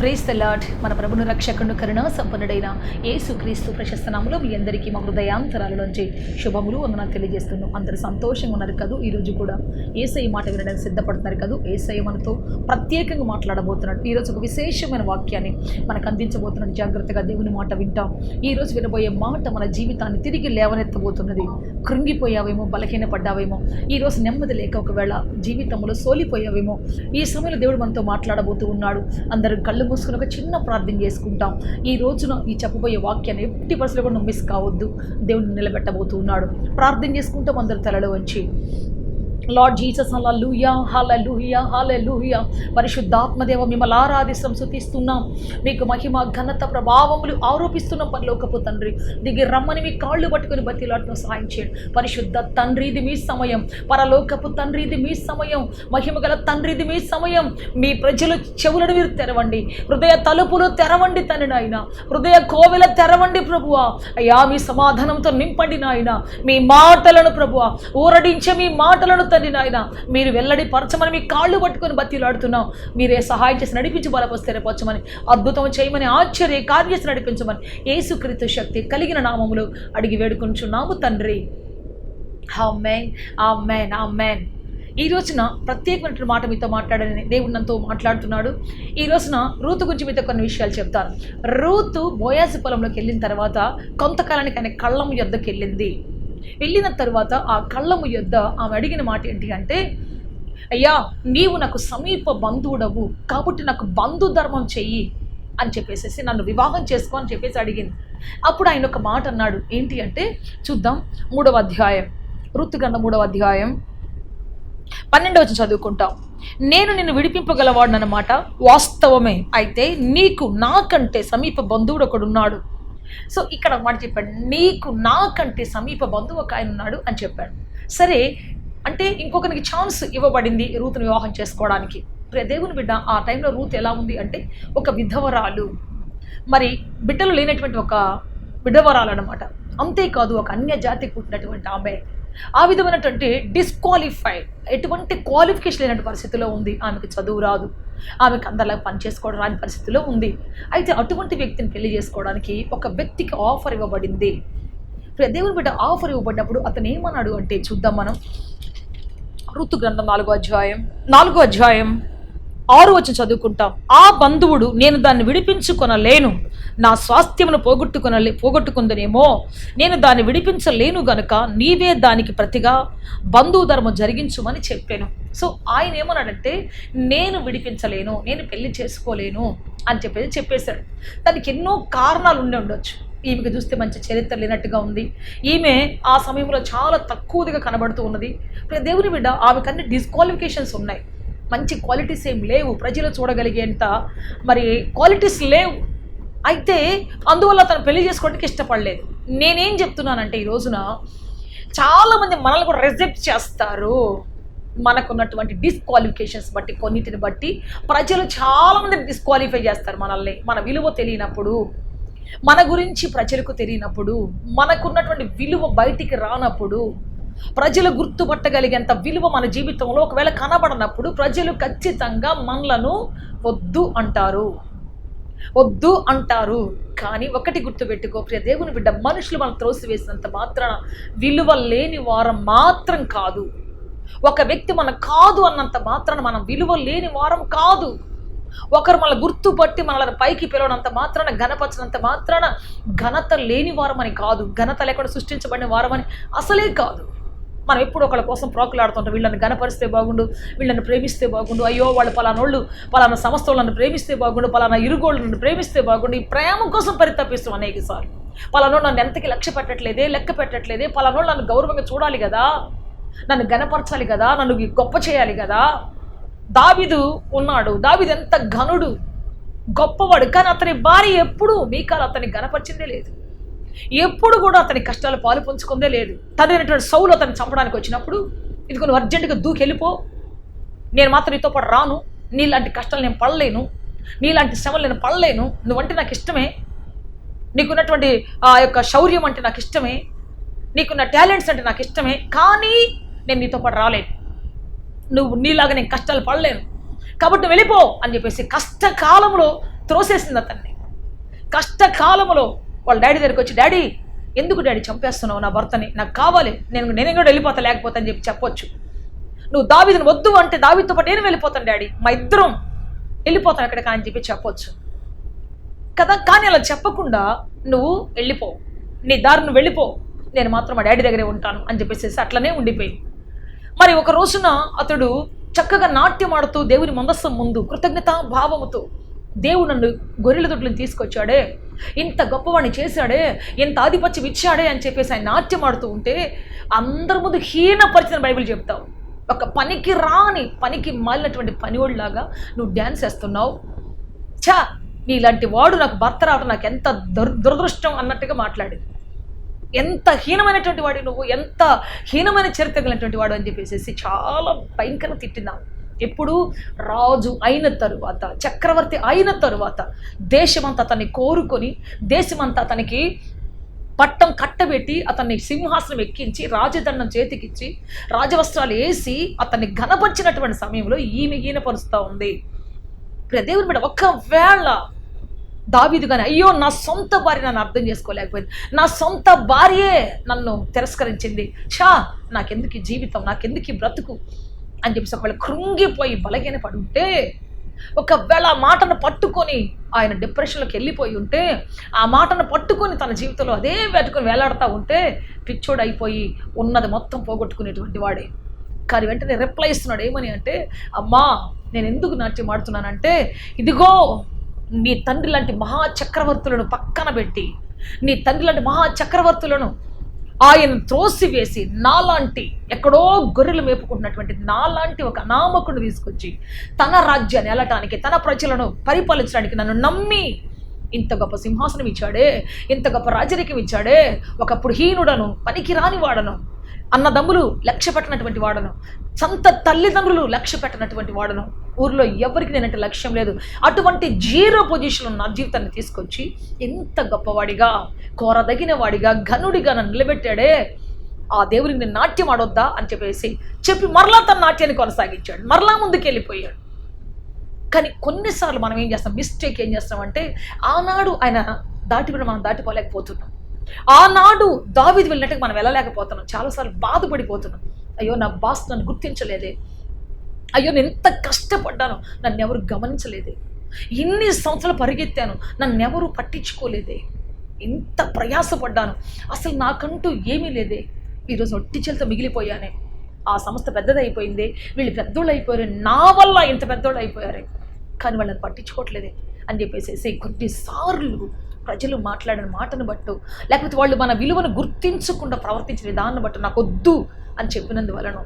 Praise the lord. మన ప్రభును రక్షకుడు కరుణా సంపన్నుడైన యేసుక్రీస్తు ప్రశస్త నామములో మీ అందరికీ మా హృదయాంతరాలలోంచి శుభములు వందనాలు తెలియజేస్తున్నాం. అందరూ సంతోషంగా ఉన్నారు కదూ. ఈరోజు కూడా యేసయ్య మాట వినడానికి సిద్ధపడుతున్నారు కదూ. యేసయ్య మనతో ప్రత్యేకంగా మాట్లాడబోతున్నాడు. ఈరోజు ఒక విశేషమైన వాక్యాన్ని మనకు అందించబోతున్నాడు. జాగ్రత్తగా దేవుని మాట వింటాం. ఈరోజు వినబోయే మాట మన జీవితాన్ని తిరిగి లేవనెత్తబోతున్నది. కృంగిపోయావేమో, బలహీనపడ్డావేమో, ఈరోజు నెమ్మది లేక ఒకవేళ జీవితంలో సోలిపోయావేమో, ఈ సమయంలో దేవుడు మనతో మాట్లాడబోతూ ఉన్నాడు. అందరూ కళ్ళు మూసుకుని ఒక చిన్న ప్రార్థన చేసుకుంటాం. ఈ రోజున ఈ చెప్పబోయే వాక్యాన్ని ఎట్టి పరిస్థితుల్లో కూడా మిస్ కావద్దు. దేవుడిని నిలబెట్టబోతూ ఉన్నాడు. ప్రార్థన చేసుకుంటాం అందరూ తలలో వంచి. లార్డ్ జీసస్, హల్లెలూయా, హల్లెలూయా, హల్లెలూయా. పరిశుద్ధాత్మదేవ, మిమ్మల్ని ఆరాధిస్తాం, స్తుతిస్తున్నాం. మీకు మహిమ, ఘనత, ప్రభావములు ఆరోపిస్తున్నాం. పరలోకపు తండ్రి, దిగి రమ్మని మీ కాళ్ళు పట్టుకుని బతిలాడుతున్న సహాయం చేయండి. పరిశుద్ధ తండ్రి, ఇది మీ సమయం. పరలోకపు తండ్రి, ఇది మీ సమయం. మహిమ గల తండ్రి, ఇది మీ సమయం. మీ ప్రజల చెవులను మీరు తెరవండి. హృదయ తలుపులు తెరవండి తండ్రి నాయన. హృదయ కోవెల తెరవండి ప్రభువా. అయ్యా, మీ సమాధానంతో నింపండి నాయన. మీ మాటలను ప్రభువా, ఊరడించే మీ మాటలను తండ్రి నాయన మీరు వెల్లడి పరచమని మీ కాళ్ళు పట్టుకొని బతిలాడుతున్నాం. మీరే సహాయం చేసి నడిపించి బలపరిస్తే రేపొచ్చమని, అద్భుతం చేయమని, ఆశ్చర్య కార్యం చేసి నడిపించమని యేసుక్రీస్తు శక్తి కలిగిన నామములు అడిగి వేడుకొంచున్నాము తండ్రి. ఆమేన్, ఆమేన్, ఆమేన్. ఈ రోజున ప్రత్యేకమైన మాట మీతో మాట్లాడని దేవుడు నాతో మాట్లాడుతున్నాడు. ఈ రోజున రూతు గురించి మీతో కొన్ని విషయాలు చెప్తాను. రూతు బోయాజు పొలంలోకి వెళ్ళిన తర్వాత కొంతకాలానికి ఆయన కళ్ళము యొద్దకు వెళ్ళిన తర్వాత ఆ కళ్ళము యొద్ద ఆమె అడిగిన మాట ఏంటి అంటే, అయ్యా, నీవు నాకు సమీప బంధువుడవు కాబట్టి నాకు బంధు ధర్మం చెయ్యి అని చెప్పేసి, నన్ను వివాహం చేసుకో అని చెప్పేసి అడిగింది. అప్పుడు ఆయన ఒక మాట అన్నాడు. ఏంటి అంటే చూద్దాం. 3వ అధ్యాయం, రూతు గ్రంథం 3వ అధ్యాయం 12వ వచనం చదువుకుంటాం. నేను నిన్ను విడిపింపగలవాడునన్నమాట వాస్తవమే, అయితే నీకు నాకంటే సమీప బంధువుడు ఒకడున్నాడు. సో ఇక్కడ మాట చెప్పాడు, నీకు నాకంటే సమీప బంధువు ఒక ఆయన ఉన్నాడు అని చెప్పాడు. సరే అంటే ఇంకొకరికి ఛాన్స్ ఇవ్వబడింది రూతును వివాహం చేసుకోవడానికి. దేవుని బిడ్డ, ఆ టైంలో రూత్ ఎలా ఉంది అంటే ఒక విధవరాలు, మరి బిడ్డలు లేనటువంటి ఒక విధవరాలు అనమాట. అంతేకాదు ఒక అన్య జాతికి పుట్టినటువంటి ఆమె. ఆ విధమైనటువంటి డిస్క్వాలిఫైడ్, ఎటువంటి క్వాలిఫికేషన్ లేనటువంటి పరిస్థితిలో ఉంది. ఆమెకు చదువు రాదు, ఆమెకు అందరిలా పని చేసుకోవడం రాని పరిస్థితిలో ఉంది. అయితే అటువంటి వ్యక్తిని పెళ్లి చేసుకోవడానికి ఒక వ్యక్తికి ఆఫర్ ఇవ్వబడింది. దేవుని బిడ్డ, ఆఫర్ ఇవ్వబడినప్పుడు అతను ఏమన్నాడు అంటే చూద్దాం మనం. రూతు గ్రంథం 4వ అధ్యాయం 6వ వచనం చదువుకుంటాం. ఆ బంధువుడు, నేను దాన్ని విడిపించుకొనలేను, నా స్వాస్థ్యమును పోగొట్టుకుందనేమో, నేను దాన్ని విడిపించలేను గనుక నీవే దానికి ప్రతిగా బంధువు ధర్మం జరిగించుమని చెప్పాను. సో ఆయన ఏమన్నాడంటే, నేను విడిపించలేను, నేను పెళ్లి చేసుకోలేను అని చెప్పేశాడు. దానికి ఎన్నో కారణాలు ఉండొచ్చు. ఈమెకు చూస్తే మంచి చరిత్ర లేనట్టుగా ఉంది. ఈమె ఆ సమయంలో చాలా తక్కువగా కనబడుతూ ఉన్నది. దేవుని బిడ్డ, ఆమెకన్నీ డిస్క్వాలిఫికేషన్స్ ఉన్నాయి. మంచి క్వాలిటీస్ ఏం లేవు, ప్రజలు చూడగలిగేంత మరి క్వాలిటీస్ లేవు. అయితే అందువల్ల తను పెళ్లి చేసుకోవడానికి ఇష్టపడలేదు. నేనేం చెప్తున్నానంటే, ఈ రోజున చాలామంది మనల్ని కూడా రిజెక్ట్ చేస్తారు. మనకున్నటువంటి డిస్క్వాలిఫికేషన్స్ బట్టి, కొన్నిటిని బట్టి ప్రజలు చాలామంది డిస్క్వాలిఫై చేస్తారు మనల్ని. మన విలువ తెలియనప్పుడు, మన గురించి ప్రజలకు తెలియనప్పుడు, మనకున్నటువంటి విలువ బయటికి రానప్పుడు, ప్రజలు గుర్తుపట్టగలిగేంత విలువ మన జీవితంలో ఒకవేళ కనబడనప్పుడు ప్రజలు ఖచ్చితంగా మనలను వద్దు అంటారు. కానీ ఒకటి గుర్తుపెట్టుకో ప్రియ దేవుని బిడ్డ, మనుషులు మనం త్రోసివేసినంత మాత్రాన విలువ లేని వారం మాత్రం కాదు. ఒక వ్యక్తి మనం కాదు అన్నంత మాత్రాన మనం విలువ లేని వారం కాదు. ఒకరు మన గుర్తుపట్టి మనల్ని పైకి పిలవడంత మాత్రాన, ఘనపరచినంత మాత్రాన ఘనత లేని వారం అని కాదు. ఘనత లేకుండా సృష్టించబడిన వారం అని అసలే కాదు. మనం ఎప్పుడు ఒకళ్ళ కోసం ప్రోకులాడుతుంటాం. వీళ్ళని ఘనపరిస్తే బాగుండు, వీళ్ళని ప్రేమిస్తే బాగుండు, అయ్యో వాళ్ళు పలానోళ్ళు, పలానా సంస్థ వాళ్ళని ప్రేమిస్తే బాగుండు, పలానా ఇరుగోళ్ళని ప్రేమిస్తే బాగుండు. ఈ ప్రేమ కోసం పరితపిస్తాం అనేకసార్లు. పలానోళ్ళు నన్ను ఎంతకి లెక్క పెట్టట్లేదే, పలానోళ్ళు నన్ను గౌరవంగా చూడాలి కదా, నన్ను ఘనపరచాలి కదా, నన్ను గొప్ప చేయాలి కదా. దావీదు ఉన్నాడు. దావీదు ఎంత ఘనుడు, గొప్పవాడు. కానీ అతని భార్య ఎప్పుడు మీకాలు అతన్ని ఘనపరిచిందే లేదు. ఎప్పుడు కూడా అతని కష్టాలు పాలు పంచుకుందే లేదు. తనైనటువంటి సౌలు అతన్ని చంపడానికి వచ్చినప్పుడు, ఇదిగో నువ్వు అర్జెంటుగా దూకెళ్ళిపో, నేను మాత్రం నీతో పాటు రాను, నీలాంటి కష్టాలు నేను పడలేను, నీలాంటి శ్రమలు నేను పడలేను, నువ్వంటే నాకు ఇష్టమే, నీకున్నటువంటి ఆ యొక్క శౌర్యం అంటే నాకు ఇష్టమే, నీకున్న టాలెంట్స్ అంటే నాకు ఇష్టమే, కానీ నేను నీతో పాటు రాలేను, నీలాగా నేను కష్టాలు పడలేను, కాబట్టి నువ్వు వెళ్ళిపో అని చెప్పేసి కష్టకాలంలో త్రోసేసింది అతన్ని. కష్టకాలంలో వాళ్ళ డాడీ దగ్గరికి వచ్చి, డాడీ ఎందుకు డాడీ చంపేస్తున్నావు నా భర్తని, నాకు కావాలి, నేను కూడా వెళ్ళిపోతా లేకపోతే అని చెప్పొచ్చు. నువ్వు దావీదుని వద్దు అంటే దావీదుతో పాటు నేను వెళ్ళిపోతాను డాడీ, మా ఇద్దరం వెళ్ళిపోతాను ఎక్కడికి అని చెప్పొచ్చు కదా. కానీ అలా చెప్పకుండా నువ్వు వెళ్ళిపో, నీ దారిని వెళ్ళిపో, నేను మాత్రం మా డాడీ దగ్గరే ఉంటాను అని చెప్పేసి అట్లనే ఉండిపోయింది. మరి ఒక రోజున అతడు చక్కగా నాట్యం ఆడుతూ దేవుని మందస్సం ముందు కృతజ్ఞతా భావముతో, దేవుడు నన్ను గొర్రెల దొడ్లను తీసుకొచ్చాడే, ఇంత గొప్పవాడిని చేశాడే, ఇంత ఆధిపత్యం ఇచ్చాడే అని చెప్పేసి ఆయన నాట్యం ఆడుతూ ఉంటే అందరి ముందు హీనపరిచిన బైబిల్ చెప్తావు. ఒక పనికి మాలినటువంటి పనివాడిలాగా నువ్వు డ్యాన్స్ వేస్తున్నావు, చా నీలాంటి వాడు నాకు భర్త రావడం నాకు ఎంత దురదృష్టం అన్నట్టుగా మాట్లాడేది. ఎంత హీనమైనటువంటి వాడు నువ్వు, ఎంత హీనమైన చరిత్ర కలిగినటువంటి వాడు అని చెప్పేసి చాలా భయంకరంగా తిట్టినావు. ఎప్పుడు రాజు అయిన తరువాత, చక్రవర్తి అయిన తరువాత దేశమంతా అతన్ని కోరుకొని, దేశమంతా అతనికి పట్టం కట్టబెట్టి, అతన్ని సింహాసనం ఎక్కించి, రాజదండం చేతికిచ్చి, రాజవస్త్రాలు వేసి అతన్ని ఘనపరిచినటువంటి సమయంలో ఈమె హీనపరుస్తూ ఉంది. దేవుని బిడ్డ, ఒకవేళ దావీదు కానీ అయ్యో నా సొంత భార్య నన్ను అర్థం చేసుకోలేకపోయింది, నా సొంత భార్యే నన్ను తిరస్కరించింది, నాకెందుకు ఈ జీవితం, నాకెందుకు ఈ బ్రతుకు అని చెప్పేసి ఒకవేళ కృంగిపోయి బలహీన పడి ఉంటే, ఒకవేళ ఆ మాటను పట్టుకొని ఆయన డిప్రెషన్లోకి వెళ్ళిపోయి ఉంటే, ఆ మాటను పట్టుకొని తన జీవితంలో అదే పెట్టుకొని వేలాడుతూ ఉంటే పిచ్చోడు అయిపోయి ఉన్నది మొత్తం పోగొట్టుకునేటువంటి వాడే. కానీ వెంటనే రిప్లై ఇస్తున్నాడు, ఏమని అంటే, అమ్మా నేను ఎందుకు నాట్యం ఆడుతున్నానంటే, ఇదిగో నీ తండ్రి లాంటి మహాచక్రవర్తులను పక్కన పెట్టి, నీ తండ్రి లాంటి మహాచక్రవర్తులను ఆయన త్రోసివేసి, నాలాంటి ఎక్కడో గొర్రెలు మేపుకుంటున్నటువంటి నాలాంటి ఒక అనామకుడిని తీసుకొచ్చి తన రాజ్యాన్ని ఏలటానికి, తన ప్రజలను పరిపాలించడానికి నన్ను నమ్మి ఇంత గొప్ప సింహాసనం ఇచ్చాడే, ఇంత గొప్ప రాజరికం ఇచ్చాడే, ఒకప్పుడు హీనుడను, పనికిరాని వాడను, అన్నదమ్ములు లక్ష్య పెట్టినటువంటి వాడను, సొంత తల్లిదండ్రులు లక్ష్య పెట్టినటువంటి వాడను, ఊరిలో ఎవరికి నేనంటే లక్ష్యం లేదు, అటువంటి జీరో పొజిషన్లో నా జీవితాన్ని తీసుకొచ్చి ఎంత గొప్పవాడిగా, కోరదగిన వాడిగా, ఘనుడిగా నన్ను నిలబెట్టాడే, ఆ దేవుడికి నేను నాట్యం ఆడొద్దా అని చెప్పి మరలా తన నాట్యాన్ని కొనసాగించాడు, మరలా ముందుకు వెళ్ళిపోయాడు. కానీ కొన్నిసార్లు మనం ఏం చేస్తాం, మిస్టేక్ ఏం చేస్తామంటే, ఆనాడు ఆయన దాటిపోయి మనం దాటిపోలేకపోతున్నాం, ఆనాడు దావీదు వెళ్ళినట్టుగా మనం వెళ్ళలేకపోతున్నాం, చాలాసార్లు బాధపడిపోతున్నాం. అయ్యో నా బాస్ నన్ను గుర్తించలేదే, అయ్యో నేను ఎంత కష్టపడ్డాను నన్ను ఎవరు గమనించలేదే, ఇన్ని సంవత్సరాలు పరిగెత్తాను నన్ను ఎవరు పట్టించుకోలేదే, ఎంత ప్రయాసపడ్డాను అసలు నాకంటూ ఏమీ లేదే, ఈరోజు ఒట్టి చేలతో మిగిలిపోయానే, ఆ సంస్థ పెద్దదైపోయింది, వీళ్ళు పెద్దోళ్ళు అయిపోయారు, నా వల్ల ఇంత పెద్దోళ్ళు అయిపోయారే, కానీ వాళ్ళని పట్టించుకోవట్లేదే అని చెప్పేసి కొన్నిసార్లు ప్రజలు మాట్లాడిన మాటను బట్టు, లేకపోతే వాళ్ళు మన విలువను గుర్తించకుండా ప్రవర్తించిన విధానం బట్టు నాకు వద్దు అని చెప్పినందువలన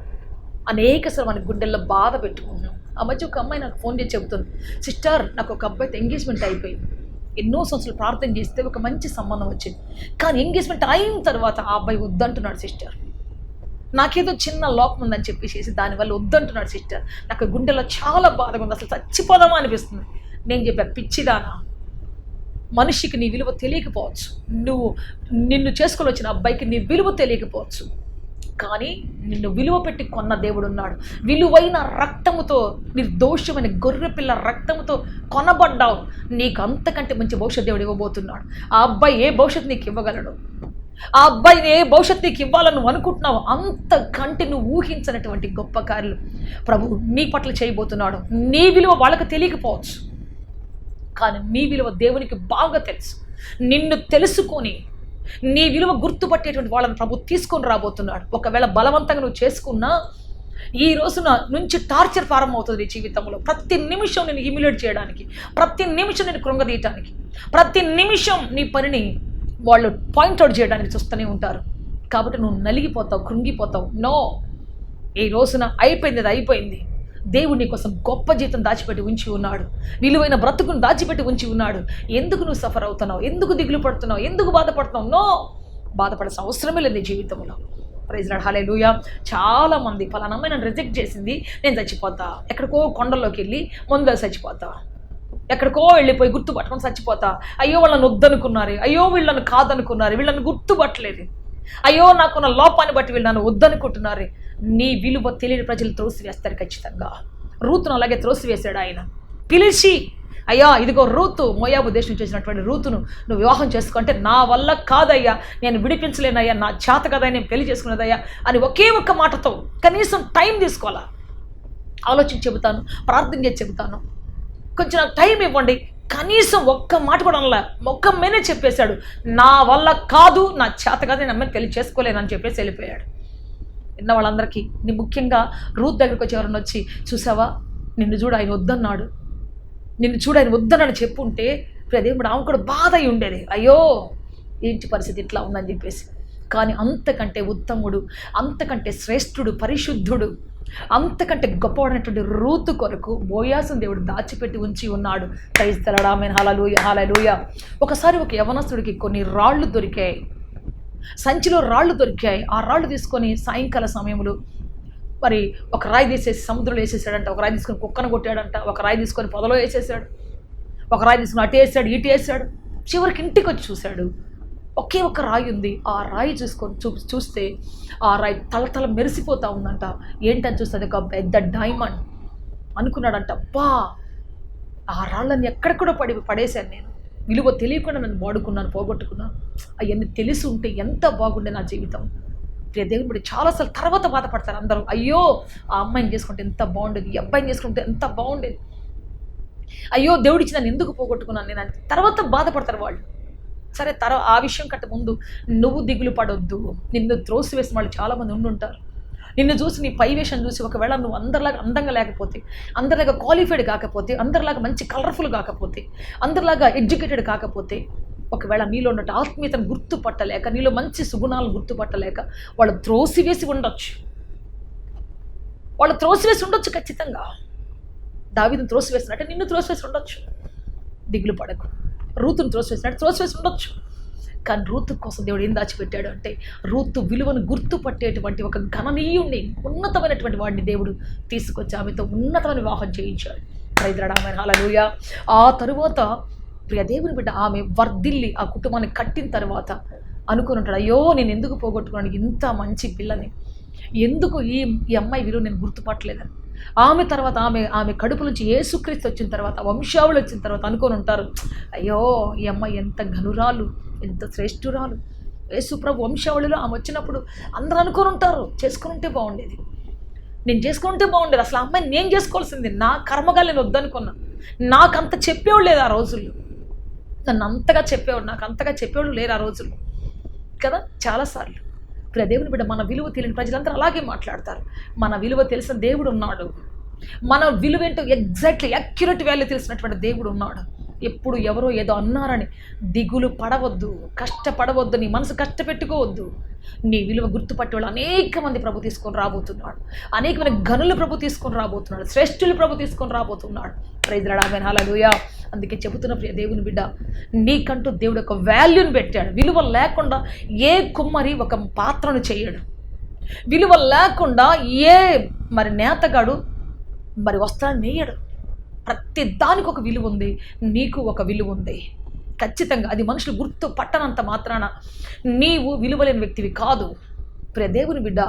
అనేకసార్లు మన గుండెల్లో బాధ పెట్టుకుంటున్నాం. ఆ మధ్య ఒక అమ్మాయి నాకు ఫోన్ చేసి చెబుతుంది, సిస్టర్ నాకు ఒక అబ్బాయితో ఎంగేజ్మెంట్ అయిపోయింది, ఎన్నో సంవత్సరాలు ప్రార్థన చేస్తే ఒక మంచి సంబంధం వచ్చింది, కానీ ఎంగేజ్మెంట్ అయిన తర్వాత ఆ అబ్బాయి వద్దంటున్నాడు సిస్టర్, నాకేదో చిన్న లోపం ఉందని చెప్పేసి దానివల్ల వద్దంటున్నాడు సిస్టర్, నాకు గుండెలో చాలా బాధగా ఉంది, అసలు చచ్చిపోదామా అనిపిస్తుంది. నేను చెప్పా, పిచ్చిదానా, మనిషికి నీ విలువ తెలియకపోవచ్చు, నిన్ను చేసుకొని వచ్చిన అబ్బాయికి నీ విలువ తెలియకపోవచ్చు, కానీ నిన్ను విలువ పెట్టి కొన్న దేవుడు ఉన్నాడు, విలువైన రక్తముతో, నిర్దోషమైన గొర్రెపిల్ల రక్తముతో కొనబడ్డావు, నీకు అంతకంటే మంచి భవిష్యత్ దేవుడు ఇవ్వబోతున్నాడు. ఆ అబ్బాయి ఏ భవిష్యత్తు నీకు ఇవ్వగలడు, ఆ అబ్బాయిని ఏ భవిష్యత్తు నీకు ఇవ్వాలని నువ్వు అనుకుంటున్నావు, అంతకంటే నువ్వు ఊహించినటువంటి గొప్ప కార్యాలు ప్రభు నీ పట్ల చేయబోతున్నాడు. నీ విలువ వాళ్ళకి తెలియకపోవచ్చు, కానీ నీ విలువ దేవునికి బాగా తెలుసు. నిన్ను తెలుసుకొని నీ విలువ గుర్తుపట్టేటువంటి వాళ్ళని ప్రభు తీసుకొని రాబోతున్నాడు. ఒకవేళ బలవంతంగా నువ్వు చేసుకున్నా ఈ రోజున నుంచి టార్చర్ ప్రారంభమవుతుంది నీ జీవితంలో. ప్రతి నిమిషం నేను హ్యూమిలేట్ చేయడానికి, ప్రతి నిమిషం నేను కృంగదీయటానికి, ప్రతి నిమిషం నీ పనిని వాళ్ళు పాయింట్అవుట్ చేయడానికి చూస్తూనే ఉంటారు. కాబట్టి నువ్వు నలిగిపోతావు, కృంగిపోతావు. నో, ఈ రోజున అయిపోయింది, అది అయిపోయింది. దేవుడు నీ కోసం గొప్ప జీతం దాచిపెట్టి ఉంచి ఉన్నాడు, విలువైన బ్రతుకును దాచిపెట్టి ఉంచి ఉన్నాడు. ఎందుకు నువ్వు సఫర్ అవుతున్నావు, ఎందుకు దిగులు పడుతున్నావు, ఎందుకు బాధపడుతున్నావు? నో, బాధపడాల్సిన అవసరమే లేదు నీ జీవితంలో. ప్రైజ్ లార్డ్, హల్లెలూయా. చాలామంది ఫలానా అమ్మాయి నన్ను రిజెక్ట్ చేసింది, నేను చచ్చిపోతా, ఎక్కడికో కొండల్లోకి వెళ్ళి ముందుగా చచ్చిపోతా, ఎక్కడికో వెళ్ళిపోయి గుర్తుపట్టుకొని చచ్చిపోతా, అయ్యో వాళ్ళని వద్దనుకున్నారు, అయ్యో వీళ్ళని కాదనుకున్నారు, వీళ్ళని గుర్తుపట్టలేదు, అయ్యో నాకున్న లోపాన్ని బట్టి వీళ్ళు నన్ను వద్దనుకుంటున్నారు. నీ విలువ తెలియని ప్రజలు త్రోసివేస్తారు ఖచ్చితంగా. రూతును అలాగే త్రోసివేశాడు ఆయన. పిలిచి అయ్యా ఇదిగో రూతు, మోయాబు దేశం నుంచి వచ్చినటువంటి రూతును నువ్వు వివాహం చేసుకుంటే నా వల్ల కాదయ్యా, నేను విడిపించలేనయ్యా, నా చేత కదయ్యా, నేను పెళ్లి చేసుకునేదయ్యా అని ఒకే ఒక్క మాటతో కనీసం టైం తీసుకోవాలా. ఆలోచించి చెబుతాను, ప్రార్థన చేసి చెబుతాను, కొంచెం నాకు టైం ఇవ్వండి, కనీసం ఒక్క మాట కూడా అనలే. ఒక్క మేనే చెప్పేశాడు, నా వల్ల కాదు, నా చేత కాదు, నేను అమ్మాయిని పెళ్లి చేసుకోలేనని చెప్పేసి వెళ్ళిపోయాడు. విన్న వాళ్ళందరికీ, నీ ముఖ్యంగా రూత్ దగ్గరికి వచ్చి ఎవరన్నా వచ్చి, చూసావా నిన్ను చూడు ఆయన వద్దన్నాడు, నిన్ను చూడు ఆయన వద్దనని చెప్పుంటే దేవుడు ఆమె కూడా బాధ అయి ఉండేది, అయ్యో ఏంటి పరిస్థితి ఇట్లా ఉందని చెప్పేసి. కానీ అంతకంటే ఉత్తముడు, అంతకంటే శ్రేష్ఠుడు, పరిశుద్ధుడు, అంతకంటే గొప్పవాడైనటువంటి రూతు కొరకు బోయాసును దేవుడు దాచిపెట్టి ఉంచి ఉన్నాడు. ప్రైజ్ ది లార్డ్, ఆమేన్, హల్లెలూయా, హల్లెలూయా. ఒకసారి ఒక యవనస్తుడికి కొన్ని రాళ్ళు దొరికాయి, సంచిలో రాళ్ళు దొరికాయి. ఆ రాళ్ళు తీసుకొని సాయంకాల సమయంలో మరి ఒక రాయి తీసేసి సముద్రంలో వేసేసాడంట, ఒక రాయి తీసుకొని కుక్కను కొట్టాడంట, ఒక రాయి తీసుకొని పొదలో వేసేసాడు, ఒక రాయి తీసుకొని అటు వేసాడు, ఇటు వేసాడు. చివరికి ఇంటికి వచ్చి చూశాడు, ఒకే ఒక రాయి ఉంది. ఆ రాయి చూస్తే ఆ రాయి తలతల మెరిసిపోతూ ఉందంట. ఏంటని చూస్తే అది ఒక పెద్ద డైమండ్ అనుకున్నాడంట. అబ్బా, ఆ రాళ్ళని ఎక్కడెక్కడో పడేశాను నేను, విలువ తెలియకుండా నన్ను వాడుకున్నాను, పోగొట్టుకున్నాను, అవన్నీ తెలిసి ఉంటే ఎంత బాగుండే నా జీవితం. దేవుని బట్టి చాలాసార్లు తర్వాత బాధపడతారు అందరూ, అయ్యో ఆ అమ్మాయిని చేసుకుంటే ఎంత బాగుండేది, ఈ అబ్బాయిని చేసుకుంటే ఎంత బాగుండేది, అయ్యో దేవుడిచ్చి నన్ను ఎందుకు పోగొట్టుకున్నాను నేను అని తర్వాత బాధపడతారు వాళ్ళు. సరే, ఆ విషయం కంటే ముందు నువ్వు దిగులు పడొద్దు. నిన్ను త్రోసివేసిన వాళ్ళు చాలామంది ఉండుంటారు. నిన్ను చూసి, నీ పై వేషం చూసి, ఒకవేళ నువ్వు అందరిలాగా అందంగా లేకపోతే, అందరిలాగా క్వాలిఫైడ్ కాకపోతే, అందరిలాగా మంచి కలర్ఫుల్ కాకపోతే, అందరిలాగా ఎడ్యుకేటెడ్ కాకపోతే, ఒకవేళ నీలో ఉన్నట్టు ఆత్మీయతను గుర్తుపట్టలేక, నీలో మంచి సుగుణాలను గుర్తుపట్టలేక వాళ్ళు త్రోసివేసి ఉండొచ్చు. వాళ్ళు త్రోసివేసి ఉండొచ్చు ఖచ్చితంగా. దావీదును త్రోసివేసినట్టే నిన్ను త్రోసివేసి ఉండొచ్చు. దిగులు పడకు. రూతును త్రోసివేసినట్టు త్రోసివేసి ఉండొచ్చు. కానీ రూతు కోసం దేవుడు ఏం దాచిపెట్టాడు అంటే, రూతు విలువను గుర్తుపట్టేటువంటి ఒక గణనీయుణ్ణి, ఉన్నతమైనటువంటి వాడిని దేవుడు తీసుకొచ్చి ఆమెతో ఉన్నతమైన వివాహం చేయించాడు. ప్రైజ్ ది లార్డ్, ఆమేన్, హల్లెలూయా. ఆ తరువాత ప్రియ దేవుని బిడ్డ ఆమె వర్ధిల్లి ఆ కుటుంబాన్ని కట్టిన తర్వాత అనుకుని ఉంటాడు, అయ్యో నేను ఎందుకు పోగొట్టుకున్నాను ఇంత మంచి పిల్లని, ఎందుకు ఈ అమ్మాయి విలువ నేను గుర్తుపట్టలేదని. ఆమె తర్వాత ఆమె కడుపు నుంచి యేసుక్రీస్తు వచ్చిన తర్వాత, వంశావళి వచ్చిన తర్వాత అనుకొని ఉంటారు, అయ్యో ఈ అమ్మాయి ఎంత ఘనురాలు, ఎంత శ్రేష్ఠురాలు. యేసుప్రభు వంశావళిలో ఆమె వచ్చినప్పుడు అందరూ అనుకొని ఉంటారు, చేసుకుని ఉంటే బాగుండేది, నేను చేసుకుని ఉంటే బాగుండేది, అసలు ఆ అమ్మాయిని నేను చేసుకోవాల్సింది, నా కర్మగా నేను వద్దనుకున్నా. నాకు అంత చెప్పేవాళ్ళు లేదు ఆ రోజుల్లో, నన్ను అంతగా చెప్పేవాడు, నాకు అంతగా చెప్పేవాళ్ళు లేరు ఆ రోజుల్లో కదా. చాలాసార్లు ప్రియ దేవుని బిడ్డ, మన విలువ తెలియని ప్రజలందరూ అలాగే మాట్లాడతారు. మన విలువ తెలిసిన దేవుడు ఉన్నాడు, మన విలువ ఏంటో ఎగ్జాక్ట్లీ యాక్యురేట్ వాల్యూ తెలిసినటువంటి దేవుడు ఉన్నాడు. ఎప్పుడు ఎవరో ఏదో అన్నారని దిగులు పడవద్దు, కష్టపడవద్దు, నీ మనసు కష్టపెట్టుకోవద్దు. నీ విలువ గుర్తుపట్టే వాళ్ళు అనేక మంది ప్రభు తీసుకొని రాబోతున్నాడు, అనేకమైన గనులు ప్రభు తీసుకొని రాబోతున్నాడు, శ్రేష్ఠులు ప్రభు తీసుకొని రాబోతున్నాడు. ప్రైజ్ ది లార్డ్, ఆమేన్, హల్లెలూయా. అందుకే చెబుతున్న ప్రియ దేవుని బిడ్డ, నీకంటూ దేవుడు ఒక వాల్యూని పెట్టాడు. విలువ లేకుండా ఏ కుమ్మరి ఒక పాత్రను చేయడు, విలువ లేకుండా ఏ మరి నేతగాడు మరి వస్త్రాన్ని నేయడు. ప్రతి దానికి ఒక విలువ ఉంది, నీకు ఒక విలువ ఉంది ఖచ్చితంగా. అది మనుషులు గుర్తు పట్టనంత మాత్రాన నీవు విలువలేని వ్యక్తివి కాదు. ప్రియ దేవుని బిడ్డ,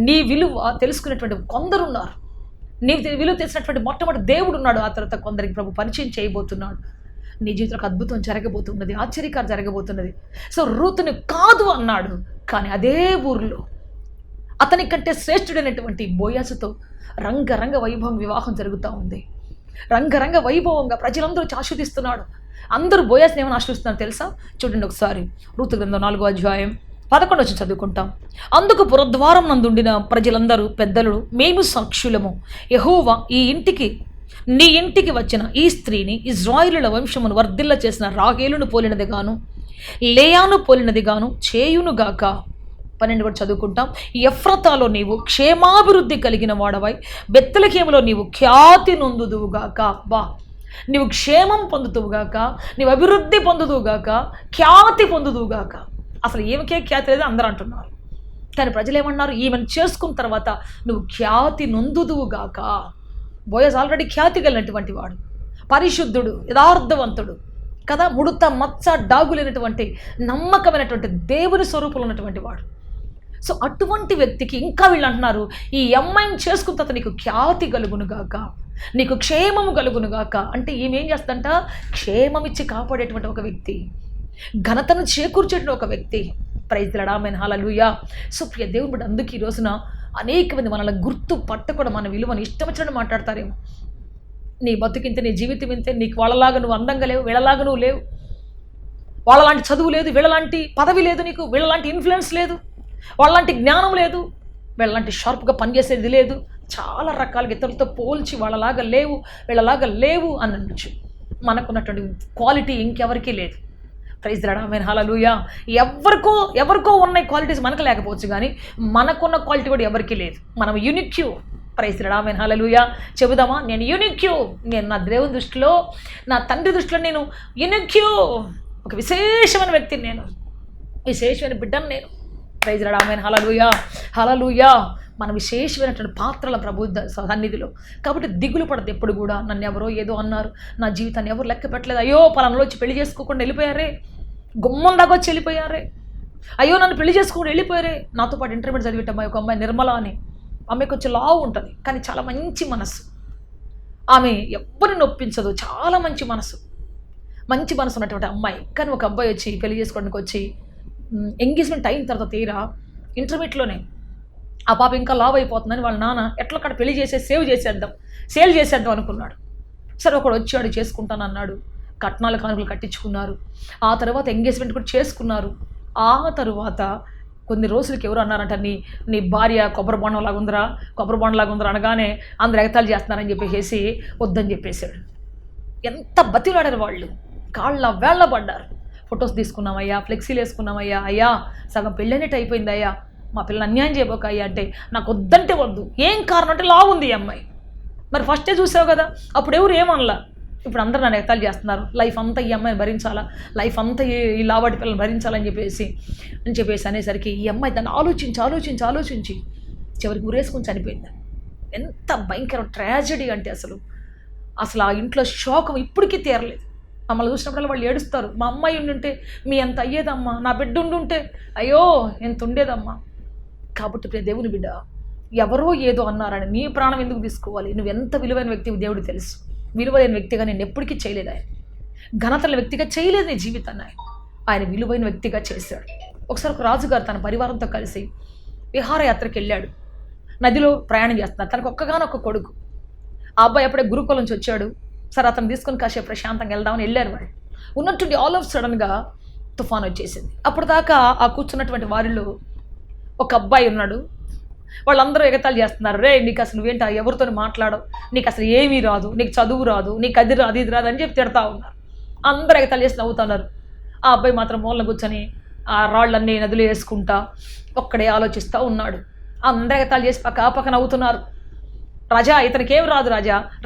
నీ విలువ తెలుసుకునేటువంటి కొందరున్నారు. నీ విలువ తెలిసినటువంటి మొట్టమొదటి దేవుడు ఉన్నాడు. ఆ తర్వాత కొందరికి ప్రభు పరిచయం చేయబోతున్నాడు. నీ జీవితంలో అద్భుతం జరగబోతున్నది, ఆశ్చర్యకారం జరగబోతున్నది. సో రూతుని కాదు అన్నాడు, కానీ అదే ఊరిలో అతని కంటే శ్రేష్ఠుడైనటువంటి బోయాసుతో రంగరంగ వైభవం వివాహం జరుగుతూ ఉంది. రంగరంగ వైభవంగా ప్రజలందరూ ఆస్వాదిస్తున్నాడు. అందరూ బోయాస్ని ఏమైనా ఆశ్రయిస్తున్నారు తెలుసా? చూడండి ఒకసారి రూతు గ్రంథం 4వ అధ్యాయం 11 వచ్చి చదువుకుంటాం. అందుకు పురద్వారం నందుండిన ప్రజలందరూ పెద్దలు, మేము సాక్షులము, యెహోవా నీ ఇంటికి వచ్చిన ఈ స్త్రీని ఇశ్రాయేలుల వంశమును వర్ధిల్ల చేసిన రాహేలును పోలినదిగాను, లేయాను పోలినదిగాను చేయునుగాక. 12 కూడా చదువుకుంటాం. ఎఫ్రతాలో నీవు క్షేమాభివృద్ధి కలిగిన వాడవై, బెత్లెహేములో నీవు ఖ్యాతి నొందుదువుగాక. బా, నీవు క్షేమం పొందుతువుగాక, నీవు అభివృద్ధి పొందుదువుగాక, ఖ్యాతి పొందుదువుగాక. అసలు ఈమెకే ఖ్యాతి లేదు అందరూ అంటున్నారు, కానీ ప్రజలు ఏమన్నారు? ఈమెను చేసుకున్న తర్వాత నువ్వు ఖ్యాతి నొందుదువుగాక. బోయజ్ ఆల్రెడీ ఖ్యాతి కలిగినటువంటి వాడు, పరిశుద్ధుడు, యథార్థవంతుడు కదా, ముడత మచ్చ డాగు లేనటువంటి నమ్మకమైనటువంటి దేవుని స్వరూపంలో ఉన్నటువంటి వాడు. సో అటువంటి వ్యక్తికి ఇంకా వీళ్ళు అంటున్నారు, ఈ అమ్మాయిని చేసుకున్న తర్వాత నీకు ఖ్యాతి కలుగునుగాక. నీకు క్షేమము కలుగునుగాక. అంటే ఈమె ఏం చేస్తుందంట, క్షేమం ఇచ్చి కాపాడేటువంటి ఒక వ్యక్తి, ఘనతను చేకూర్చేటువంటి ఒక వ్యక్తి. Praise the lord, amen, hallelujah. So ప్రియ దేవుని బిడ్డ, అందుకు ఈ రోజున అనేక మంది మనల్ని గుర్తు పట్టకుండా మన విలువని ఇష్టం వచ్చినట్టు మాట్లాడతారేమో. నీ బతుకింతే, నీ జీవితం ఇంతే, నీకు వాళ్ళలాగా నువ్వు అందంగా లేవు, వీళ్ళలాగా నువ్వు లేవు, వాళ్ళలాంటి చదువు లేదు, వీళ్ళలాంటి పదవి లేదు, నీకు వీళ్ళలాంటి ఇన్ఫ్లుయెన్స్ లేదు, వాళ్ళలాంటి జ్ఞానం లేదు, వీళ్ళలాంటి షార్ప్గా పనిచేసేది లేదు, చాలా రకాలుగా ఇతరులతో పోల్చి వాళ్ళలాగా లేవు, వీళ్ళలాగా లేవు అని అనొచ్చు. మనకున్నటువంటి క్వాలిటీ ఇంకెవరికీ లేదు. ప్రైజ్ ది లార్డ్, ఆమేన్, హల్లెలూయా. ఎవరికో ఉన్న క్వాలిటీస్ మనకు లేకపోవచ్చు, కానీ మనకున్న క్వాలిటీ కూడా ఎవరికీ లేదు. మనం unique. Praise the lord, amen, హల్లెలూయా. చెబుదామా, నేను యూనిక్యూ, నేను నా దేవుని దృష్టిలో, నా తండ్రి దృష్టిలో నేను యూనిక్యూ, ఒక విశేషమైన వ్యక్తిని, నేను విశేషమైన బిడ్డను నేను. ప్రైజ్ ది లార్డ్, ఆమేన్, హల్లెలూయా, హల్లెలూయా. మన విశేషమైనటువంటి పాత్రల ప్రభు సన్నిధిలో. కాబట్టి దిగులు పడదు ఎప్పుడు కూడా. నన్ను ఎవరో ఏదో అన్నారు, నా జీవితాన్ని ఎవరు లెక్క పెట్టలేదు, అయ్యో పలానాలో వచ్చి పెళ్లి చేసుకోకుండా వెళ్ళిపోయారే, గుమ్మం దాకా వచ్చి వెళ్ళిపోయారే, అయ్యో నన్ను పెళ్లి చేసుకోకుండా వెళ్ళిపోయారే. నాతో పాటు ఇంటర్మీడియట్ చదివిటమ్మా ఒక అమ్మాయి, నిర్మల అని, ఆమెకు కొంచెం లావు ఉంటుంది, కానీ చాలా మంచి మనసు. ఆమె ఎవ్వరిని నొప్పించదు, చాలా మంచి మనసు ఉన్నటువంటి అమ్మాయి. కానీ ఒక అబ్బాయి వచ్చి పెళ్లి చేసుకోవడానికి వచ్చి ఎంగేజ్మెంట్ అయిన తర్వాత తీరా ఇంటర్మీడియట్లోనే ఆ పాప ఇంకా లావ్ అయిపోతుందని వాళ్ళ నాన్న ఎట్లా అక్కడ పెళ్లి సేల్ చేసేద్దాం అనుకున్నాడు. సరే ఒకడు వచ్చాడు, చేసుకుంటానన్నాడు, కట్నాలు కానుకలు కట్టించుకున్నారు. ఆ తర్వాత ఎంగేజ్మెంట్ కూడా చేసుకున్నారు. ఆ తర్వాత కొన్ని రోజులకి ఎవరు అన్నారంట, నీ భార్య కొబ్బరి బొండంలాగా ఉందరా అనగానే అందరు ఎగతాళి చేస్తున్నారని చెప్పేసి వద్దని చెప్పేశాడు. ఎంత బతిలాడారు వాళ్ళు, కాళ్ళ వేళ్ళ పడ్డారు. ఫొటోస్ తీసుకున్నామయ్యా, ఫ్లెక్సీలు వేసుకున్నామయ్యా, అయ్యా సగం పెళ్ళనేట్టు అయిపోయింది అయ్యా, మా పిల్లలు అన్యాయం చేయబోక అయ్యా అంటే, నాకు వద్దంటే వద్దు. ఏం కారణం అంటే లావు ఉంది ఈ అమ్మాయి. మరి ఫస్టే చూసావు కదా, అప్పుడు ఎవరు ఏమనలా. ఇప్పుడు అందరూ నన్ను ఎగతాళి చేస్తున్నారు, లైఫ్ అంతా ఈ అమ్మాయిని భరించాలా, లైఫ్ అంతా ఈ లావాటి పిల్లలు భరించాలని చెప్పేసి అనేసరికి ఈ అమ్మాయి దాన్ని ఆలోచించి చివరికి ఊరేసుకుని చనిపోయింది. ఎంత భయంకర ట్రాజడీ అంటే అసలు ఆ ఇంట్లో శోకం ఇప్పటికీ తీరలేదు. మమ్మల్ని చూసినప్పుడల్లా వాళ్ళు ఏడుస్తారు, మా అమ్మాయి ఉండుంటే మీ అంత అయ్యేదమ్మా, నా బిడ్డ ఉండుంటే అయ్యో ఎంత ఉండేదమ్మా. కాబట్టి దేవుని బిడ్డ, ఎవరో ఏదో అన్నారని నీ ప్రాణం ఎందుకు తీసుకోవాలి? నువ్వు ఎంత విలువైన వ్యక్తివి దేవుడు తెలుసు. విలువైన వ్యక్తిగా నేను ఎప్పటికీ చేయలేదు, ఆయన ఘనతల వ్యక్తిగా చేయలేదు నీ జీవితాన్ని, ఆయన విలువైన వ్యక్తిగా చేశాడు. ఒకసారి ఒక రాజుగారు తన పరివారంతో కలిసి విహారయాత్రకు వెళ్ళాడు. నదిలో ప్రయాణం చేస్తున్నారు. తనకు ఒక్కగానొక్క కొడుకు. ఆ అబ్బాయి అప్పుడే గురుకులం నుంచి వచ్చాడు. సరే అతను తీసుకొని కాసేపు ప్రశాంతంగా వెళ్దామని వెళ్ళారు. వాళ్ళు ఉన్నట్టుండి ఆల్ ఆఫ్ సడన్గా తుఫాన్ వచ్చేసింది. అప్పుడు దాకా ఆ కూర్చున్నటువంటి వారిలో ఒక అబ్బాయి ఉన్నాడు. వాళ్ళందరూ ఎగతాళి చేస్తున్నారు, రే నీకు అసలు నువ్వేంటి, ఎవరితో మాట్లాడవు, నీకు అసలు ఏమీ రాదు, నీకు చదువు రాదు, నీకు అది రాదు ఇది రాదు అని చెప్పి తిడతా ఉన్నారు. అందరూ ఎగతాళి చేసి నవ్వుతున్నారు. ఆ అబ్బాయి మాత్రం మూలన కూర్చొని ఆ రాళ్ళన్నీ నదిలో వేసుకుంటా ఒక్కడే ఆలోచిస్తూ ఉన్నాడు. అందరూ ఎగతాళి చేసి పక్క నవ్వుతున్నారు. రాజా ఇతనికి ఏం రాదు,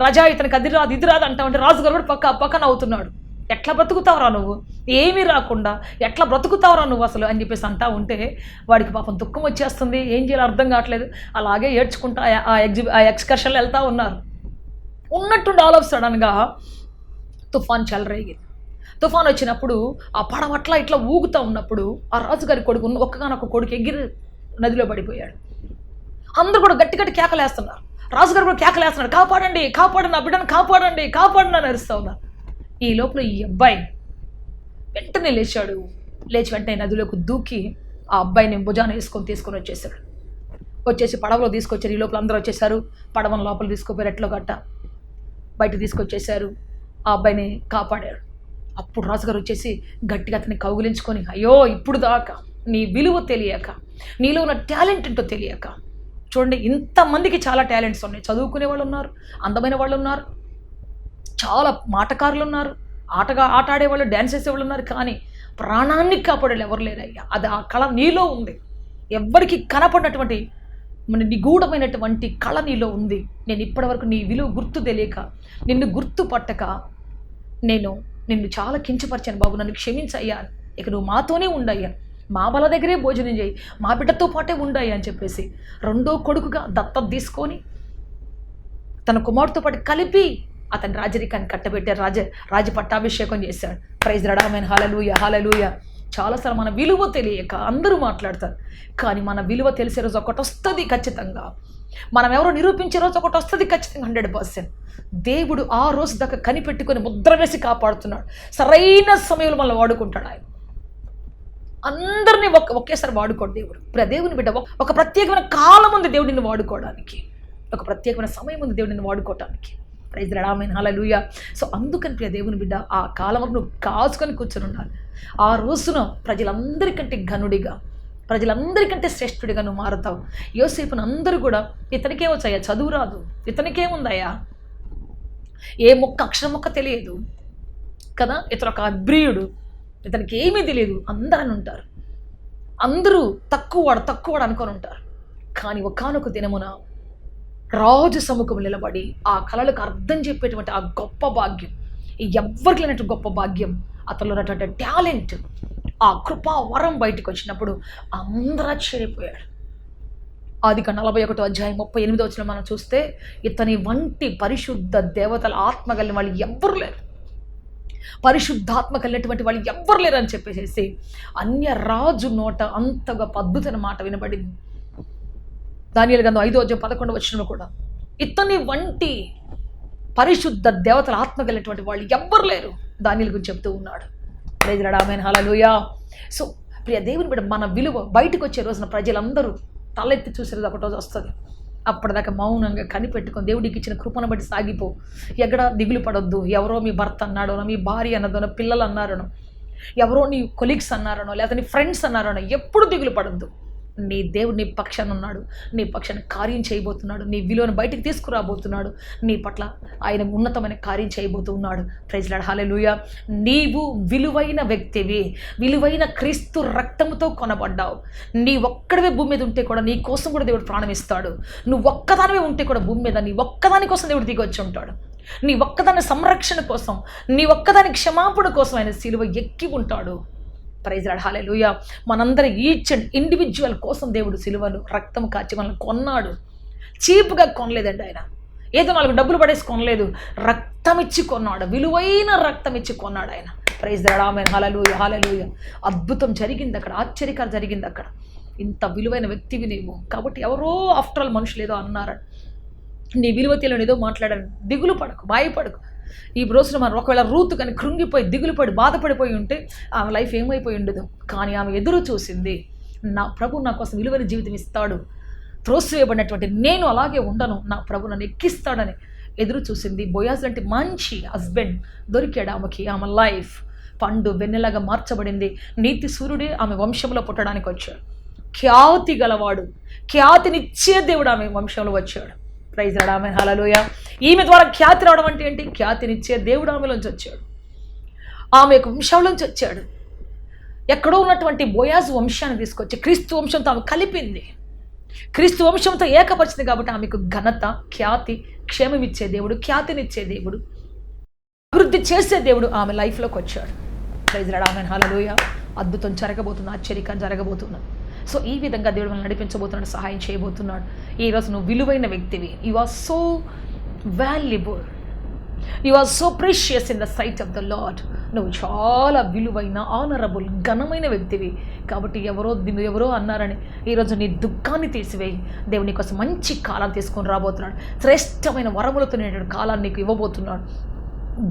రాజా ఇతనికి అది రాదు ఇది రాదు అంటా ఉంటే రాజుగారు కూడా పక్క నవ్వుతున్నాడు. ఎట్లా బ్రతుకుతావురా నువ్వు, ఏమీ రాకుండా ఎట్లా బ్రతుకుతావురా నువ్వు అసలు అని చెప్పేసి అంటా ఉంటే వాడికి పాపం దుఃఖం వచ్చేస్తుంది, ఏం చేయాలో అర్థం కావట్లేదు. అలాగే ఏడ్చుకుంటా ఆ ఎక్స్కర్షన్లో వెళ్తూ ఉన్నారు. ఉన్నట్టుండి ఆల్ ఆఫ్ సడన్గా తుఫాన్ చెలరేగింది. తుఫాన్ వచ్చినప్పుడు ఆ పడవ ఇట్లా ఊగుతూ ఉన్నప్పుడు ఆ రాజుగారి కొడుకు ఒక్కగానొక్క కొడుకు ఎగిరి నదిలో పడిపోయాడు. అందరూ కూడా గట్టి కేకలేస్తున్నారు. రాజుగారు కూడా కేకలేస్తున్నాడు, కాపాడండి నా బిడ్డను కాపాడండి అని అరుస్తూ ఉన్నారు. ఈ లోపల ఈ అబ్బాయి వెంటనే లేచి వెంటనే నదిలోకి దూకి ఆ అబ్బాయిని భుజాన తీసుకొని వచ్చేసి పడవలో తీసుకొచ్చారు. ఈ లోపల అందరూ వచ్చేసారు. పడవను లోపల తీసుకుపోయి రెట్లో గట్ట బయట తీసుకొచ్చేసారు. ఆ అబ్బాయిని కాపాడాడు. అప్పుడు రాజుగారు వచ్చేసి గట్టిగా అతన్ని కౌగిలించుకొని, అయ్యో ఇప్పుడు దాకా నీ విలువ తెలియక, నీలో ఉన్న టాలెంట్ ఏంటో తెలియక, చూడండి ఇంతమందికి చాలా టాలెంట్స్ ఉన్నాయి, చదువుకునే వాళ్ళు ఉన్నారు, అందమైన వాళ్ళు ఉన్నారు, చాలా మాటకారులు ఉన్నారు, ఆట ఆడేవాళ్ళు, డ్యాన్స్ చేసేవాళ్ళు ఉన్నారు, కానీ ప్రాణాన్ని కాపాడేవాళ్ళు ఎవరు లేరయ్యా. అది ఆ కళ నీలో ఉంది. ఎవ్వరికి కనపడినటువంటి నిగూఢమైనటువంటి కళ నీలో ఉంది. నేను ఇప్పటివరకు నీ విలువ గుర్తు తెలియక, నిన్ను గుర్తుపట్టక నిన్ను చాలా కించపరిచాను బాబు, నన్ను క్షమించయ్యా, ఇక నువ్వు మాతోనే ఉండయ్యా, మా వాళ్ళ దగ్గరే భోజనం చేయి, మా బిడ్డతో పాటే ఉండయ్యా అని చెప్పేసి రెండో కొడుకుగా దత్తత తీసుకొని తన కుమారుడితో పాటు కలిపి అతని రాజరికాన్ని కట్టబెట్టే రాజ పట్టాభిషేకం చేశాడు. ప్రైజ్ ది లార్డ్, ఆమేన్, హల్లెలూయా. చాలాసార్లు మన విలువ తెలియక అందరూ మాట్లాడతారు, కానీ మన విలువ తెలిసే రోజు ఒకటి వస్తుంది ఖచ్చితంగా. మనం ఎవరో నిరూపించే రోజు ఒకటి వస్తుంది ఖచ్చితంగా 100%. దేవుడు ఆ రోజు దాకా కనిపెట్టుకొని ముద్ర వేసి కాపాడుతున్నాడు. సరైన సమయంలో మనల్ని వాడుకుంటాడు ఆయన. అందరినీ ఒకేసారి వాడుకోడు దేవుడు. ఇప్పుడు దేవుని బిడ్డ ఒక ప్రత్యేకమైన కాలం ఉంది దేవుడిని వాడుకోవడానికి, ఒక ప్రత్యేకమైన సమయం ఉంది దేవుడిని వాడుకోవటానికి. Praise lord, amen, hallelujah. So అందుకని ప్రియ దేవుని బిడ్డ, ఆ కాలం నువ్వు కాచుకొని కూర్చొని ఉండాలి. ఆ రోజున ప్రజలందరికంటే ఘనుడిగా, ప్రజలందరికంటే శ్రేష్ఠుడిగా నువ్వు మారుతావు. యోసేపును అందరూ కూడా, ఇతనికేమొచ్చాయా, చదువు రాదు, ఇతనికేముందయ్యా, ఏ అక్షరం మొక్క తెలియదు కదా, ఇతను ఒక అబ్రియుడు, ఇతనికి ఏమీ తెలియదు అందరూ అని ఉంటారు. అందరూ తక్కువవాడు అనుకొని ఉంటారు. కానీ ఒకానొక దినమున రాజు సముఖం నిలబడి ఆ కళలకు అర్థం చెప్పేటువంటి ఆ గొప్ప భాగ్యం, ఎవ్వరికి లేనట్టు గొప్ప భాగ్యం, అతనిలో ఉన్నటువంటి టాలెంట్, ఆ కృపా వరం బయటకు వచ్చినప్పుడు అందరూ ఆశ్చర్యపోయాడు. ఆదికాండం 41:38 మనం చూస్తే, ఇతని వంటి పరిశుద్ధ దేవతల ఆత్మ కలిగిన వాళ్ళు ఎవ్వరు లేరు, పరిశుద్ధాత్మ కలిగినటువంటి వాళ్ళు ఎవ్వరు లేరు అని చెప్పేసి అన్య రాజు నోట అంత గొప్ప అద్భుతమైన మాట వినబడింది. దానియేలు గ్రంథం 5:11 కూడా, ఇతని వంటి పరిశుద్ధ దేవతల ఆత్మ కలిగినటువంటి వాళ్ళు ఎవ్వరు లేరు దానియేలు గురించి చెప్తూ ఉన్నాడు. Praise lord, amen, hallelujah. So ప్రియ దేవుని బిడ్డ, మన విలువ బయటకు వచ్చే రోజున ప్రజలందరూ తలెత్తి చూసేది ఒక రోజు వస్తుంది. అప్పటిదాకా మౌనంగా కనిపెట్టుకొని దేవుడికి ఇచ్చిన కృపను బట్టి సాగిపో. ఎక్కడ దిగులు పడొద్దు. ఎవరో మీ భర్త అన్నాడోనో, మీ భార్య అన్నదోనో, పిల్లలు అన్నారనో, ఎవరో నీ కొలీగ్స్ అన్నారనో, లేదా నీ ఫ్రెండ్స్ అన్నారనో ఎప్పుడు దిగులు పడొద్దు. నీ దేవుడు నీ పక్షాన ఉన్నాడు, నీ పక్షాన కార్యం చేయబోతున్నాడు, నీ విలువను బయటికి తీసుకురాబోతున్నాడు, నీ పట్ల ఆయన ఉన్నతమైన కార్యం చేయబోతున్నాడు. ప్రైజ్ లార్డ్, హల్లెలూయా. నీవు విలువైన వ్యక్తివి, విలువైన క్రీస్తు రక్తముతో కొనబడ్డావు. నీ ఒక్కడివే భూమి మీద ఉంటే కూడా నీ కోసం కూడా దేవుడు ప్రాణం ఇస్తాడు. నువ్వు ఒక్కదానివే ఉంటే కూడా భూమి మీద నీ ఒక్కదాని కోసం దేవుడు దిగి వచ్చి ఉంటాడు. నీ ఒక్కదాని సంరక్షణ కోసం, నీ ఒక్కదాని క్షమాపణ కోసం ఆయన సిలువ ఎక్కి ఉంటాడు. ప్రైజ్ లార్డ్, హల్లెలూయా. మనందరి ఈచ్ అండ్ ఇండివిజువల్ కోసం దేవుడు సిలువలు రక్తం కాచి మనల్ని కొన్నాడు. చీప్గా కొనలేదండి ఆయన, ఏదో 4 డబ్బులు పడేసి కొనలేదు, రక్తం ఇచ్చి కొన్నాడు, విలువైన రక్తం ఇచ్చి కొన్నాడు ఆయన. ప్రైజ్ లార్డ్, ఆమేన్, హల్లెలూయా, హల్లెలూయా. అద్భుతం జరిగింది అక్కడ, ఆశ్చర్యకరం జరిగింది అక్కడ. ఇంత విలువైన వ్యక్తివి నీవు. కాబట్టి ఎవరో ఆఫ్టర్ ఆల్ మనుషులు ఏదో అన్నారని, నీ విలువ తెలియని ఏదో మాట్లాడాను, దిగులు పడకు, భయపడకు. ఈ రోజున మనం ఒకవేళ రూతు కానీ కృంగిపోయి దిగులు పడి బాధపడిపోయి ఉంటే ఆమె లైఫ్ ఏమైపోయి ఉండదు. కానీ ఆమె ఎదురు చూసింది, నా ప్రభు నా కోసం విలువైన జీవితం ఇస్తాడు, త్రోసివేయబడినటువంటి నేను అలాగే ఉండను, నా ప్రభు నన్ను ఎక్కిస్తాడని ఎదురు చూసింది. బోయాజ్ లాంటి మంచి హస్బెండ్ దొరికాడు ఆమెకి. ఆమె లైఫ్ పండు వెన్నెలాగా మార్చబడింది. నీతి సూర్యుడే ఆమె వంశంలో పుట్టడానికి వచ్చాడు. ఖ్యాతి గలవాడు, ఖ్యాతినిచ్చే దేవుడు ఆమె వంశంలో వచ్చాడు. ప్రైజ్ లార్డ్, ఆమేన్, హల్లెలూయా. ఈమె ద్వారా ఖ్యాతి రావడం అంటే ఏంటి? ఖ్యాతినిచ్చే దేవుడు ఆమెలోంచి వచ్చాడు, ఆమె యొక్క వంశంలోంచి వచ్చాడు. ఎక్కడో ఉన్నటువంటి బోయాజు వంశాన్ని తీసుకొచ్చి క్రీస్తు వంశంతో ఆమె కలిపింది, క్రీస్తు వంశంతో ఏకపరిచింది. కాబట్టి ఆమెకు ఘనత, ఖ్యాతి, క్షేమమిచ్చే దేవుడు, ఖ్యాతినిచ్చే దేవుడు, అభివృద్ధి చేసే దేవుడు ఆమె లైఫ్లోకి వచ్చాడు. ప్రైజ్ లార్డ్, ఆమేన్, హల్లెలూయా. అద్భుతం జరగబోతుంది, ఆశ్చర్యకరం జరగబోతున్నది. సో ఈ విధంగా దేవుడు మనల్ని నడిపించబోతున్నాడు, సహాయం చేయబోతున్నాడు. ఈరోజు నువ్వు విలువైన వ్యక్తివి. You are so valuable, you are so precious in the sight of the lord. నువ్వు చాలా విలువైన, ఆనరబుల్, ఘనమైన వ్యక్తివి. కాబట్టి ఎవరో అన్నారని ఈరోజు నీ దుఃఖాన్ని తీసివేయి. దేవుడు నీ కోసం మంచి కాలం తీసుకొని రాబోతున్నాడు. శ్రేష్టమైన వరములతో నేను కాలాన్ని నీకు ఇవ్వబోతున్నాడు.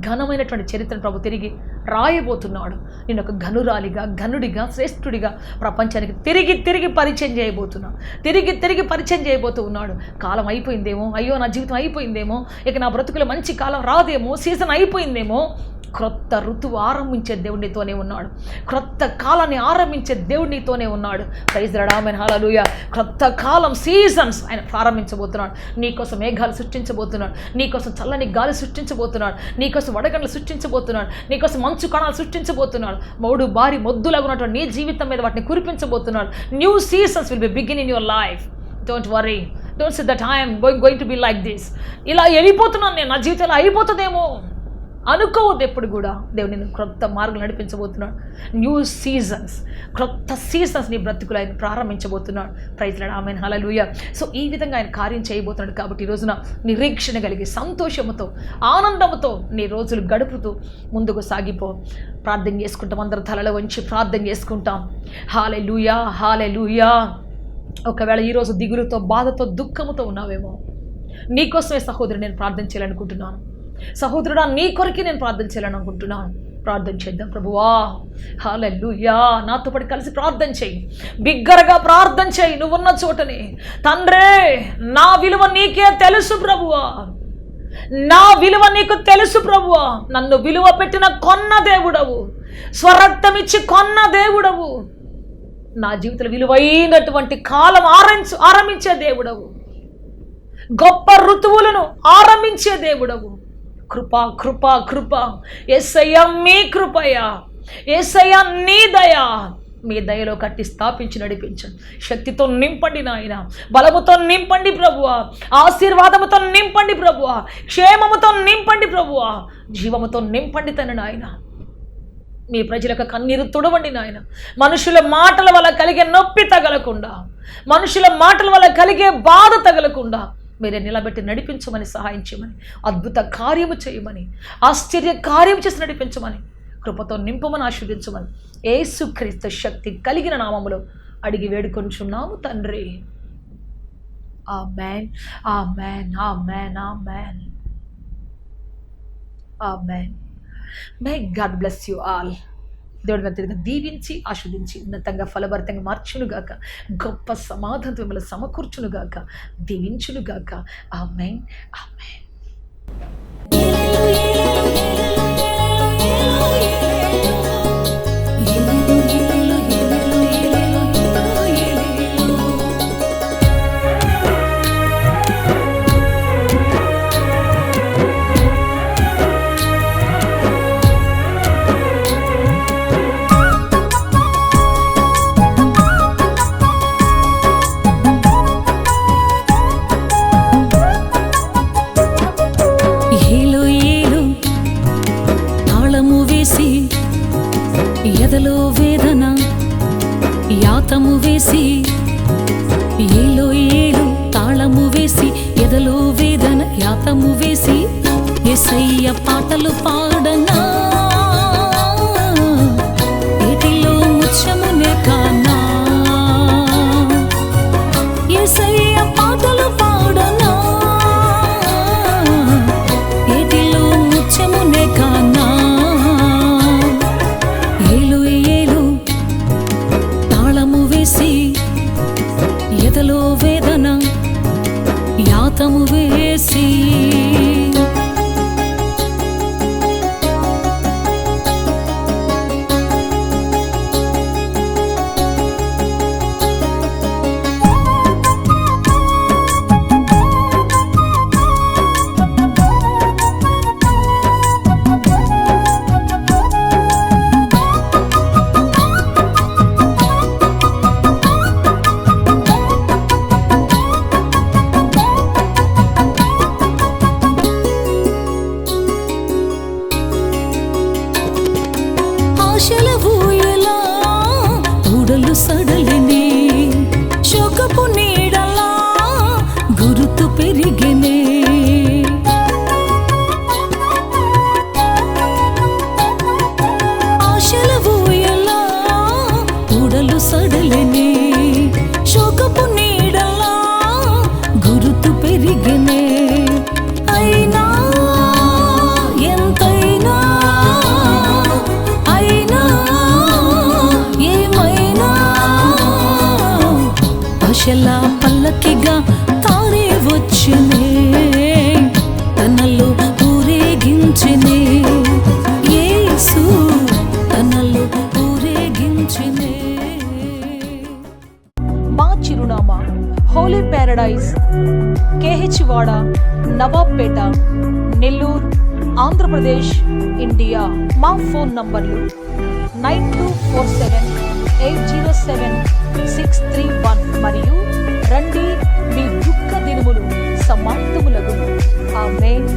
ఘనమైనటువంటి చరిత్రను ప్రభు తిరిగి రాయబోతున్నాడు. నేను ఒక ఘనురాలిగా, ఘనుడిగా, శ్రేష్ఠుడిగా ప్రపంచానికి తిరిగి పరిచయం చేయబోతున్నాడు. తిరిగి పరిచయం చేయబోతూ ఉన్నాడు. కాలం అయిపోయిందేమో, అయ్యో నా జీవితం అయిపోయిందేమో, ఇక నా బ్రతుకులో మంచి కాలం రాదేమో, సీజన్ అయిపోయిందేమో. క్రొత్త ఋతువు ఆరంభించే దేవుడు నీతోనే ఉన్నాడు. క్రొత్త కాలాన్ని ఆరంభించే దేవుడు నీతోనే ఉన్నాడు. ప్రైజ్ లార్డ్, ఆమేన్, హల్లెలూయా. క్రొత్త కాలం, సీజన్స్ ఆయన ప్రారంభించబోతున్నాడు. నీకోసం మేఘాలు సృష్టించబోతున్నాడు, నీకోసం చల్లని గాలి సృష్టించబోతున్నాడు, నీకోసం వడగండ్లు సృష్టించబోతున్నాడు, నీకోసం మంచు కణాలు సృష్టించబోతున్నాడు. మౌడు బారి మొద్దులాగా ఉన్నటువంటి నీ జీవితం మీద వాటిని కురిపించబోతున్నాడు. New seasons will be begin in your life. Don't worry, don't say that I'm going to be like this. ఇలా వెళ్ళిపోతున్నాను నేను, నా జీవితంలో అయిపోతుందేమో అనుకోవద్దు. ఎప్పుడు కూడా దేవుడు నేను క్రొత్త మార్గం నడిపించబోతున్నాడు. న్యూ సీజన్స్, క్రొత్త సీజన్స్ నీ బ్రతుకులు ఆయన ప్రారంభించబోతున్నాడు. Praise lord, amen, hallelujah. So ఈ విధంగా ఆయన కార్యం చేయబోతున్నాడు. కాబట్టి ఈ రోజున నిరీక్షణ కలిగి, సంతోషముతో, ఆనందంతో నీ రోజులు గడుపుతూ ముందుకు సాగిపో. ప్రార్థన చేసుకుంటాం, అందరూ తలలో వంచి ప్రార్థన చేసుకుంటాం. హల్లెలూయా, హల్లెలూయా. ఒకవేళ ఈరోజు దిగులుతో, బాధతో, దుఃఖముతో ఉన్నావేమో, నీకోసమే సహోదరుడు నేను ప్రార్థన చేయాలనుకుంటున్నాను. సహోదరుడా, నీ కొరకే నేను ప్రార్థన చేయాలనుకుంటున్నాను. ప్రార్థన చేద్దాం. ప్రభువా, హల్లెలూయా, నాతో పాటు కలిసి ప్రార్థన చేయి, బిగ్గరగా ప్రార్థన చేయి. నువ్వున్న చోటని, తండ్రే, నా విలువ నీకే తెలుసు ప్రభువా, నా విలువ నీకు తెలుసు ప్రభువా. నన్ను విలువ పెట్టిన కొన్న దేవుడవు, స్వరక్తమిచ్చి కొన్న దేవుడవు, నా జీవితంలో విలువైనటువంటి కాలం ఆరంభించే దేవుడవు, గొప్ప ఋతువులను ఆరంభించే దేవుడవు. కృప కృప కృప, యేసయ్యా మీ కృపయా, యేసయ్యా నీ దయా, మీ దయలో కట్టి స్థాపించి నడిపించండి. శక్తితో నింపండి నాయన, బలముతో నింపండి ప్రభువా, ఆశీర్వాదముతో నింపండి ప్రభువా, క్షేమముతో నింపండి ప్రభువా, జీవముతో నింపండి తన నాయన. మీ ప్రజలకు కన్నీరు తుడవండి నాయన. మనుషుల మాటల వల్ల కలిగే నొప్పి తగలకుండా, మనుషుల మాటల వల్ల కలిగే బాధ తగలకుండా మీరే నిలబెట్టి నడిపించమని, సహాయం చేయమని, అద్భుత కార్యము చేయమని, ఆశ్చర్య కార్యం చేసి నడిపించమని, కృపతో నింపమని, ఆశీర్వదించమని యేసుక్రీస్తు శక్తి కలిగిన నామములో అడిగి వేడుకొంచున్నాము తండ్రి. Amen, amen, amen, amen, amen. May God bless you all. దేవుడి వ్యక్తిగా దీవించి ఆస్వాదించి ఉన్నతంగా ఫలభరితంగా మార్చునుగాక, గొప్ప సమాధానంతో మిమ్మల్ని సమకూర్చునుగాక, దీవించునుగాక. ఆమేన్, ఆమేన్. ఎదలో వేదన యాతము వేసి, ఏలో ఏలు తాళము వేసి, ఎదలో వేదన యాతము వేసి, యేసయ్య పాటలు పాడనా, ఏటిలో ముత్యమునే కానా, యేసయ్య పాటలు పాడనా, ఏటిలో ముత్యమునే కానా, ఎదలో వేదన యాతము వేసి. సడలిని శోకపు నీడలా గురుతు పెరిగినే, ఆశల ఊయలా ఊడలు సడలిని శోకపు నీడలా గురుతు పెరిగినే. అయినా ఎంతైనా, అయినా ఏమైనా, ఆశలా పల్లకిగా తారే వచ్చనే, తనలో ఊరేగించనే, యేసు తనలో ఊరేగించనే. మా చిరునామా హోలీ ప్యారడైజ్, కేహెచ్ వాడ, నవాబ్పేట, నెల్లూరు, ఆంధ్రప్రదేశ్, ఇండియా. మా ఫోన్ నంబర్లు 9247807631 మరియు రండి, మీ దుఃఖ దినములు సమాప్తములగును. ఆమేన్.